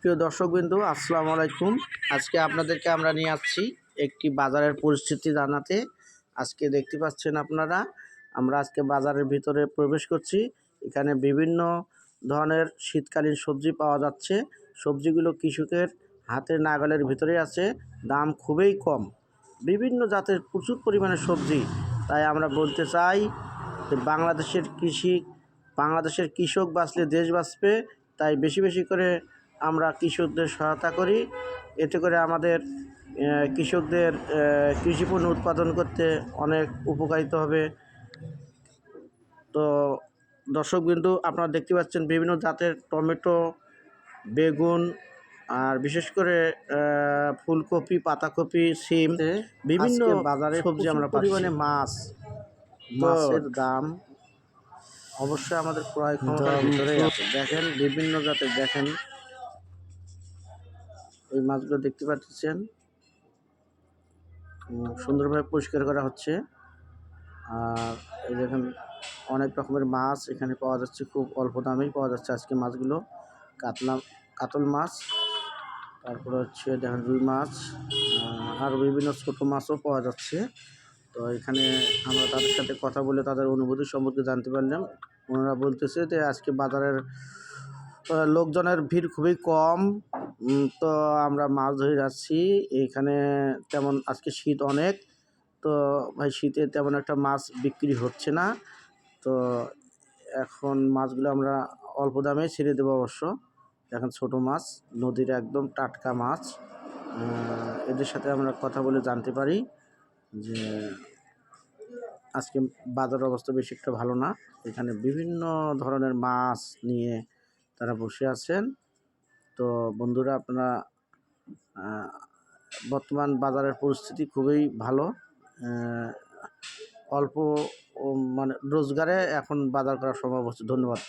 প্রিয় দর্শকবৃন্দু, আসসালামু আলাইকুম। আজকে আপনাদেরকে আমরা নিয়ে আসছি একটি বাজারের পরিস্থিতি জানাতে। আজকে দেখতে পাচ্ছেন আপনারা, আমরা আজকে বাজারের ভিতরে প্রবেশ করছি। এখানে বিভিন্ন ধরনের শীতকালীন সবজি পাওয়া যাচ্ছে। সবজিগুলো কৃষকের হাতের নাগালের ভিতরে আছে, দাম খুবই কম। বিভিন্ন জাতের প্রচুর পরিমাণে সবজি। তাই আমরা বলতে চাই যে বাংলাদেশের কৃষক বাঁচলে দেশ বাঁচবে। তাই বেশি বেশি করে আমরা কৃষকদের সহায়তা করি। এতে করে আমাদের কৃষকদের কৃষিপণ্য উৎপাদন করতে অনেক উপকারিত হবে। তো দর্শকবৃন্দু, আপনারা দেখতে পাচ্ছেন বিভিন্ন জাতের টমেটো, বেগুন, আর বিশেষ করে ফুলকপি, পাতাকপি, সিম, বিভিন্ন বাজারে সবজি আমরা পরিমাণে মাছের দাম অবশ্যই আমাদের ক্রয় ক্ষমতার ভিতরেই আছে। দেখেন বিভিন্ন জাতের, দেখেন এই মাছগুলো দেখতে পাচ্ছেন সুন্দরভাবে পরিষ্কার করা হচ্ছে। আর এই দেখেন অনেক রকমের মাছ এখানে পাওয়া যাচ্ছে, খুব অল্প দামেই পাওয়া যাচ্ছে আজকে মাছগুলো। কাতল মাছ, তারপরে হচ্ছে দেখেন রুই মাছ, আর বিভিন্ন ছোটো মাছও পাওয়া যাচ্ছে। তো এখানে আমরা তাদের সাথে কথা বলে তাদের অনুভূতি সম্পর্কে জানতে পারলাম। ওনারা বলতেছে যে আজকে বাজারের লোকজনের ভিড় খুবই কম। তো আমরা মাছ ধরে যাচ্ছি। এইখানে তেমন আজকে শীত অনেক, তো ভাই শীতে তেমন একটা মাছ বিক্রি হচ্ছে না। তো এখন মাছগুলো আমরা অল্প দামে ছেড়ে দেবো অবশ্য। এখন ছোটো মাছ, নদীর একদম টাটকা মাছ। এদের সাথে আমরা কথা বলে জানতে পারি যে আজকে বাজার অবস্থা বেশি একটা ভালো না। এখানে বিভিন্ন ধরনের মাছ নিয়ে তারা বসে আছেন। তো বন্ধুরা, আপনারা বর্তমান বাজারের পরিস্থিতি খুবই ভালো। অল্প মানে রোজগারে এখন বাজার করা সম্ভব হচ্ছে। ধন্যবাদ।